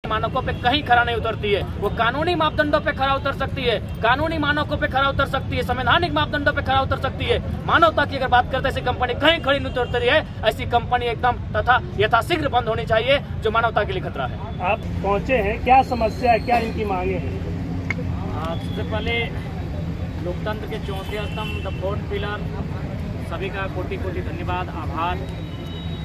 मानकों पे कहीं खरा नहीं उतरती है। वो कानूनी मापदंडों पे खरा उतर सकती है, कानूनी मानकों पे खरा उतर सकती है, संवैधानिक मापदंडों पे खरा उतर सकती है। मानवता की अगर बात करते हैं, ऐसी कंपनी कहीं खड़ी नहीं उतरती है। ऐसी कंपनी एकदम तथा यथाशीघ्र बंद होनी चाहिए, जो मानवता के लिए खतरा है। आप पहुंचे हैं, क्या समस्या है, क्या इनकी मांगे हैं? सबसे पहले लोकतंत्र के चौथे स्तंभ द फोर्थ पिलर, सभी का कोटि कोटि धन्यवाद, आभार।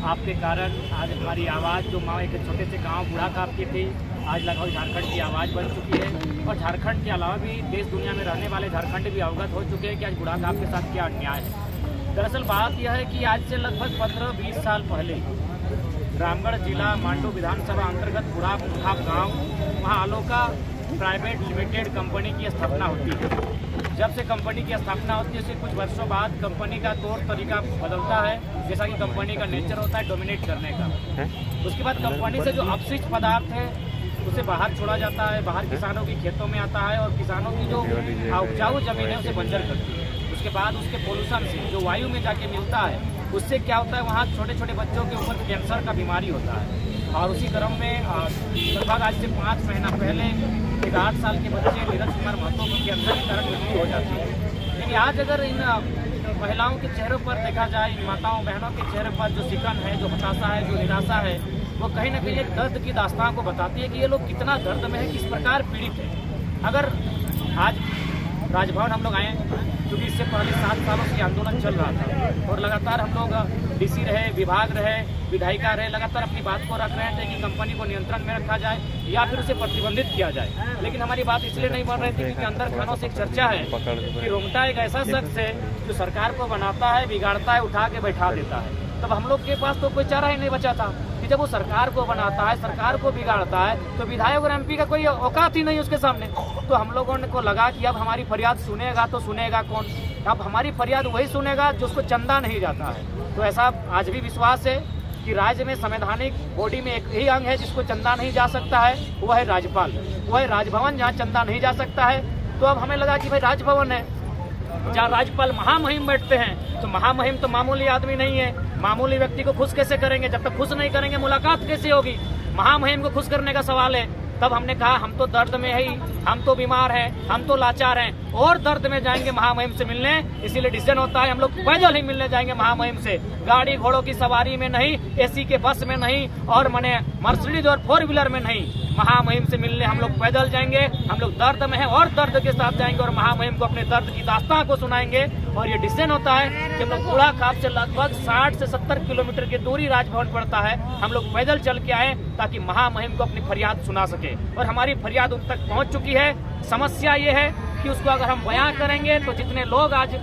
आपके कारण आज हमारी आवाज़ जो एक छोटे से गांव बुढ़ाकाप की थी, आज लगभग झारखंड की आवाज़ बन चुकी है। और झारखंड के अलावा भी देश दुनिया में रहने वाले झारखंड भी अवगत हो चुके हैं कि आज बुढ़ाकाप के साथ क्या अन्याय है। दरअसल बात यह है कि आज से लगभग 15-20 साल पहले रामगढ़ जिला मांडू विधानसभा अंतर्गत बुढ़ाकाप गाँव, वहाँ आलोका प्राइवेट लिमिटेड कंपनी की स्थापना होती है। जब से कंपनी की स्थापना होती है, उसके कुछ वर्षों बाद कंपनी का तौर तरीका बदलता है, जैसा कि कंपनी का नेचर होता है डोमिनेट करने का। उसके बाद कंपनी से जो अपशिष्ट पदार्थ है उसे बाहर छोड़ा जाता है, बाहर किसानों की खेतों में आता है और किसानों की जो उपजाऊ जमीन है उसे बंजर करती है। उसके बाद उसके पोल्यूशन से जो वायु में जाके मिलता है, उससे क्या होता है, वहाँ छोटे छोटे बच्चों के ऊपर कैंसर का बीमारी होता है। और उसी क्रम में लगभग आज से 5 महीना पहले एक 8 साल के बच्चे नीरज कुमार महतो की कैंसर के कारण मृत्यु हो जाती है। लेकिन आज अगर इन महिलाओं के चेहरों पर देखा जाए, इन माताओं बहनों के चेहरे पर जो सिकन है, जो हताशा है, जो निराशा है, वो कहीं ना कहीं एक दर्द की दास्तान को बताती है कि ये लोग कितना दर्द में है, किस प्रकार पीड़ित है। अगर आज राजभवन हम लोग आए, क्योंकि इससे पहले 7 सालों से आंदोलन चल रहा था और लगातार हम लोग डीसी रहे, विभाग रहे, विधायिका रहे, लगातार अपनी बात को रख रहे थे कि कंपनी को नियंत्रण में रखा जाए या फिर उसे प्रतिबंधित किया जाए। लेकिन हमारी बात इसलिए नहीं बन रही थी क्योंकि अंदर खानों से एक चर्चा है कि रोंगटा एक ऐसा शख्स है जो सरकार को बनाता है, बिगाड़ता है, उठा के बैठा देता है। तब हम लोग के पास तो कोई चारा ही नहीं बचा था कि जब वो सरकार को बनाता है, सरकार को बिगाड़ता है, तो विधायक और एमपी का कोई औकात ही नहीं उसके सामने। तो हम लोगों को लगा कि अब हमारी फरियाद सुनेगा तो सुनेगा कौन? अब हमारी फरियाद वही सुनेगा जो उसको चंदा नहीं जाता है। तो ऐसा आज भी विश्वास है कि राज्य में संवैधानिक बॉडी में एक ही अंग है जिसको चंदा नहीं जा सकता है, वो है राज्यपाल, वो है राजभवन, जहाँ चंदा नहीं जा सकता है। तो अब हमें लगा कि भाई राजभवन है, जहाँ राज्यपाल महामहिम बैठते हैं, तो महामहिम तो मामूली आदमी नहीं है। मामूली व्यक्ति को खुश कैसे करेंगे? जब तक खुश नहीं करेंगे मुलाकात कैसे होगी? महामहिम को खुश करने का सवाल है। तब हमने कहा हम तो दर्द में ही, हम तो बीमार हैं, हम तो लाचार हैं, और दर्द में जाएंगे महामहिम से मिलने। इसीलिए डिसीजन होता है हम लोग पैदल ही मिलने जाएंगे महामहिम से, गाड़ी घोड़ों की सवारी में नहीं, एसी के बस में नहीं, और मने मर्सिडीज और 4 व्हीलर में नहीं। महामहिम से मिलने हम लोग पैदल जाएंगे। हम लोग दर्द में हैं और दर्द के साथ जाएंगे और महामहिम को अपने दर्द की दास्तां को सुनाएंगे। और ये डिसीजन होता है कि हम लोग बुढ़ाकाप से लगभग 60 से 70 किलोमीटर की दूरी राजभवन पड़ता है, हम लोग पैदल चल के आए ताकि महामहिम को अपनी फरियाद सुना सके। और हमारी फरियाद उन तक पहुंच चुकी है। समस्या ये है कि उसको अगर हम बयां करेंगे तो जितने लोग आज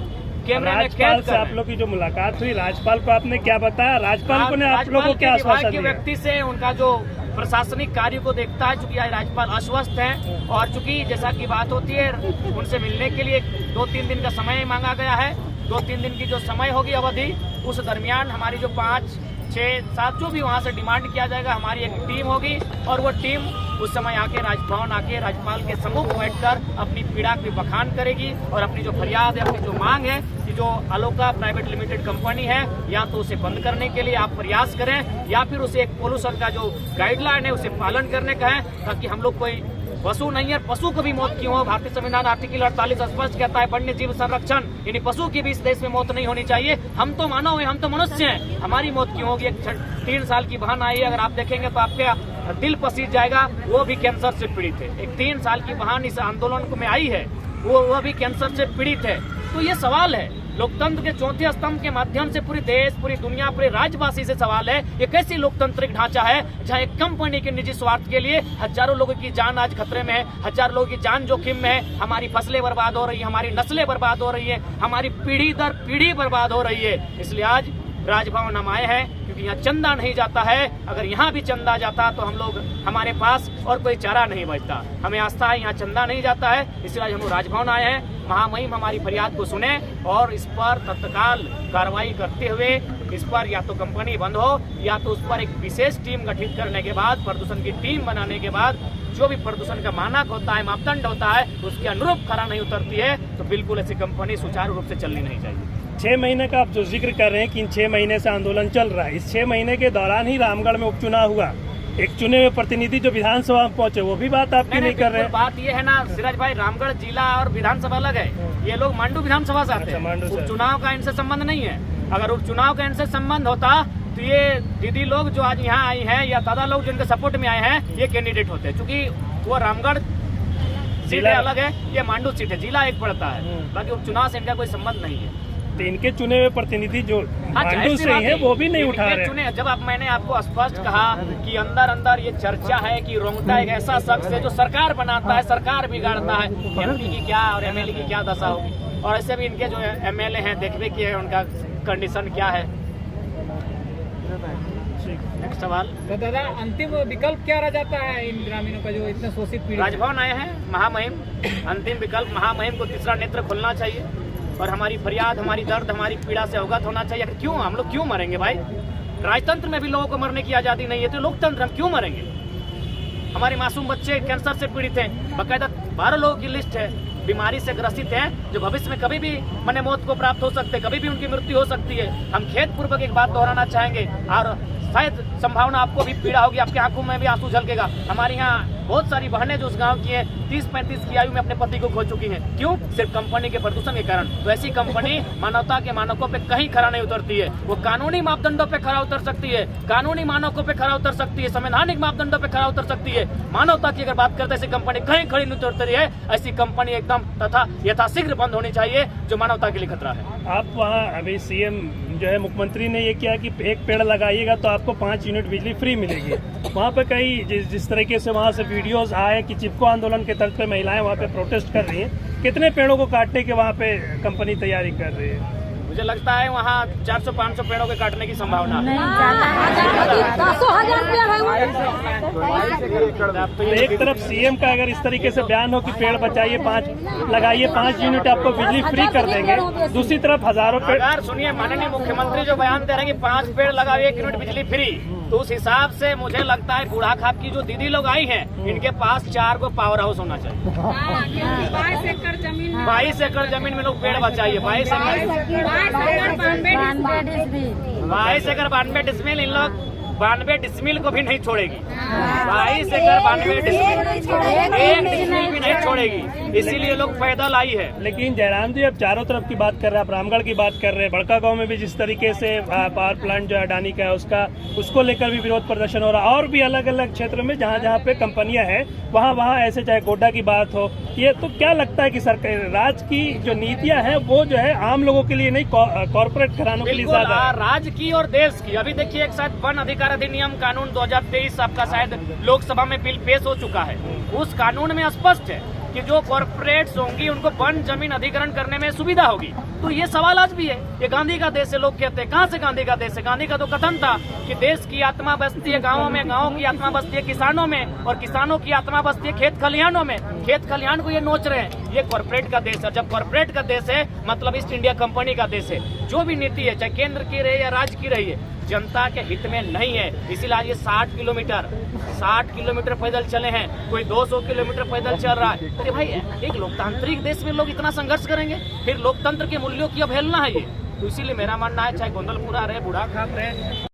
कैमरे में कैद कर, आप लोग की जो मुलाकात हुई, राज्यपाल को आपने क्या बताया? राज्यपाल को ने आप लोगों को क्या आश्वासन दिया? व्यक्ति से उनका जो प्रशासनिक कार्य को देखता है, चूंकि आज राज्यपाल अस्वस्थ हैं और चूंकि जैसा की बात होती है उनसे मिलने के लिए 2-3 दिन का समय मांगा गया है। 2-3 दिन की जो समय होगी अवधि, उस दरमियान हमारी जो 5-6-7 जो भी वहाँ से डिमांड किया जाएगा, हमारी एक टीम होगी और वो टीम उस समय आके राजभवन आके राज्यपाल के सम्मुख बैठकर अपनी पीड़ा की बखान करेगी और अपनी जो फरियाद है, अपनी जो मांग है कि जो आलोका प्राइवेट लिमिटेड कंपनी है, या तो उसे बंद करने के लिए आप प्रयास करें या फिर उसे एक पोल्यूशन का जो गाइडलाइन है उसे पालन करने का है, ताकि हम लोग कोई पशु नहीं है, पशु को भी मौत क्यों हो? भारतीय संविधान आर्टिकल 48 स्पष्ट कहता है वन्य जीव संरक्षण, यानी पशु की भी इस देश में मौत नहीं होनी चाहिए। हम तो मानव हैं, हम तो मनुष्य हैं, हमारी मौत क्यों होगी? एक 3 साल की बहन आई है, अगर आप देखेंगे तो आपके दिल पसीज जाएगा, वो भी कैंसर से पीड़ित है। एक 3 साल की बहन इस आंदोलन में आई है, वो भी कैंसर से पीड़ित है। तो ये सवाल है, लोकतंत्र के चौथे स्तंभ के माध्यम से पूरे देश, पूरी दुनिया, पूरे राज्यवासी से सवाल है, ये कैसी लोकतांत्रिक ढांचा है जहां एक कंपनी के निजी स्वार्थ के लिए हजारों लोगों की जान आज खतरे में है, हजारों लोगों की जान जोखिम में है, हमारी फसलें बर्बाद हो रही है, हमारी नस्लें बर्बाद हो रही है, हमारी पीढ़ी दर पीढ़ी बर्बाद हो रही है। इसलिए आज राजभवन हम आए हैं क्योंकि यहाँ चंदा नहीं जाता है। अगर यहाँ भी चंदा जाता तो हम लोग, हमारे पास और कोई चारा नहीं बचता। हमें आस्था है यहाँ चंदा नहीं जाता है, इसलिए आज हम लोग राजभवन आए हैं। महामहिम हमारी फरियाद को सुने और इस पर तत्काल कार्रवाई करते हुए इस पर या तो कंपनी बंद हो या तो उस पर एक विशेष टीम गठित करने के बाद, प्रदूषण की टीम बनाने के बाद, जो भी प्रदूषण का मानक होता है, मापदंड होता है, उसके अनुरूप खरा नहीं उतरती है तो बिल्कुल ऐसी कंपनी सुचारू रूप से चलनी नहीं चाहिए। 6 महीने का आप जो जिक्र कर रहे हैं कि इन 6 महीने से आंदोलन चल रहा है, इस 6 महीने के दौरान ही रामगढ़ में उपचुनाव हुआ, एक चुने हुए प्रतिनिधि जो विधानसभा में पहुंचे वो भी बात आपकी नहीं कर रहे हैं। बात ये है ना सिराज भाई, रामगढ़ जिला और विधानसभा अलग है। ये लोग मांडू विधानसभा से आते हैं, उपचुनाव का इनसे संबंध नहीं है। अगर उपचुनाव का इनसे संबंध होता तो ये दीदी लोग जो आज यहाँ आई हैं या दादा लोग जिनके सपोर्ट में आए हैं ये कैंडिडेट होते हैं। क्योंकि वो रामगढ़ सीट अलग है, ये मांडू सीट है, जिला एक पड़ता है, बाकी उपचुनाव से इनका कोई संबंध नहीं है। तो इनके चुने हुए प्रतिनिधि जो मांडू से ही है वो भी नहीं उठा रहे। जब मैंने आपको स्पष्ट कहा कि अंदर अंदर ये चर्चा है कि रोंगटा एक ऐसा शख्स है जो सरकार बनाता है, सरकार बिगाड़ता है, एमपी की क्या और एमएलए की क्या दशा होगी। और ऐसे भी इनके जो एमएलए हैं देखने की है उनका कंडीशन क्या है। नेक्स्ट सवाल। तो दादा अंतिम विकल्प क्या रह जाता है इन ग्रामीणों का जो इतने शोषित पीड़ित? राजभवन आए हैं महामहिम, अंतिम विकल्प महामहिम को तीसरा नेत्र खुलना चाहिए और हमारी फरियाद, हमारी दर्द, हमारी पीड़ा से अवगत होना चाहिए। क्यों हम लोग क्यों मरेंगे भाई? राजतंत्र में भी लोगों को मरने की आजादी नहीं है तो लोकतंत्र हम क्यों मरेंगे? हमारे मासूम बच्चे कैंसर से पीड़ित हैं, बाकायदा 12 लोगों की लिस्ट है बीमारी से ग्रसित हैं जो भविष्य में कभी भी मने मौत को प्राप्त हो सकते हैं, कभी भी उनकी मृत्यु हो सकती है। हम खेदपूर्वक एक बात दोहराना चाहेंगे और शायद संभावना आपको भी पीड़ा होगी, आपके आंखों में भी आंसू झलकेगा। हमारे यहाँ बहुत सारी बहनें जो उस गांव की हैं 30-35 की आयु में अपने पति को खो चुकी हैं। क्यों? सिर्फ कंपनी के प्रदूषण के कारण। तो ऐसी कंपनी मानवता के मानकों पे कहीं खरा नहीं उतरती है। वो कानूनी मापदंडों पे खरा उतर सकती है, कानूनी मानकों पे खरा उतर सकती है, संवैधानिक मापदंडों पे खरा उतर सकती है। मानवता की अगर बात करते ऐसी कंपनी कहीं खड़ी नहीं उतरती है। ऐसी कंपनी एकदम तथा यथाशीघ्र बंद होनी चाहिए जो मानवता के लिए खतरा है। आप वहाँ अभी सीएम जो है मुख्यमंत्री ने ये किया कि एक पेड़ लगाइएगा तो आपको 5 यूनिट बिजली फ्री मिलेगी। वहाँ पे कई जिस तरीके से वहाँ से वीडियोस आए कि चिपको आंदोलन के तर्ज पे महिलाएं वहाँ पे प्रोटेस्ट कर रही हैं, कितने पेड़ों को काटने के वहाँ पे कंपनी तैयारी कर रही है? मुझे लगता है वहाँ 400-500 पेड़ों के काटने की संभावना है। तो एक तरफ सीएम का अगर इस तरीके से बयान हो कि पेड़ बचाइए, 5 लगाइए, 5 यूनिट आपको बिजली फ्री कर देंगे, दूसरी तरफ हजारों पेड़। अगर सुनिए माननीय मुख्यमंत्री जो बयान दे रहे हैं कि 5 पेड़ लगाओ 1 यूनिट बिजली फ्री, तो उस हिसाब से मुझे लगता है बूढ़ा खाप की जो दीदी लोग आई हैं इनके पास 4 को पावर हाउस होना चाहिए। 22 एकड़ जमीन 22 एकड़ जमीन में लोग पेड़ बचाइए। 22 एकड़ 92 डिसमिल इन लोग 92 डिसमिल को भी नहीं छोड़ेगी। 22 एकड़ 92 डिसमिल 1 डिसमिल भी नहीं छोड़ेगी, इसीलिए लोग पैदल आई है। लेकिन जयराम जी अब चारों तरफ की बात कर रहे हैं, आप रामगढ़ की बात कर रहे हैं, बड़का गांव में भी जिस तरीके से पावर प्लांट जो अडानी का है उसको लेकर भी विरोध प्रदर्शन हो रहा है, और भी अलग अलग क्षेत्र में जहां जहां पे कंपनियां हैं वहां ऐसे, चाहे गोड्डा की बात हो। ये तो क्या लगता है कि सरकार राज्य की जो नीतियां हैं वो जो है आम लोगों के लिए नहीं, कॉर्पोरेट घरानों के लिए ज्यादा है? राज्य की और देश की। अभी देखिए एक शायद वन अधिकार अधिनियम कानून 2023 आपका शायद लोकसभा में बिल पेश हो चुका है। उस कानून में स्पष्ट है कि जो कॉर्पोरेट्स होंगी उनको वन जमीन अधिग्रहण करने में सुविधा होगी। तो ये सवाल आज भी है, ये गांधी का देश है लोग कहते हैं। कहाँ से गांधी का देश है? गांधी का तो कथन था कि देश की आत्मा बसती है गाँवों में, गाँव की आत्मा बसती है किसानों में, और किसानों की आत्मा बसती है खेत खलिहानों में। खेत खलिहान को ये नोच रहे हैं। ये कॉर्पोरेट का देश है। जब कॉर्पोरेट का देश है मतलब ईस्ट इंडिया कंपनी का देश है। जो भी नीति है, चाहे केंद्र की रही या राज्य की रही है, जनता के हित में नहीं है। इसीलिए आज ये 60 किलोमीटर पैदल चले हैं, कोई 200 किलोमीटर पैदल चल रहा है। अरे भाई, एक लोकतांत्रिक देश में लोग इतना संघर्ष करेंगे? फिर लोकतंत्र के मूल्यों की अवहेलना है ये। तो इसीलिए मेरा मानना है चाहे गोंदलपुरा रहे, बूढ़ा खाप रहे,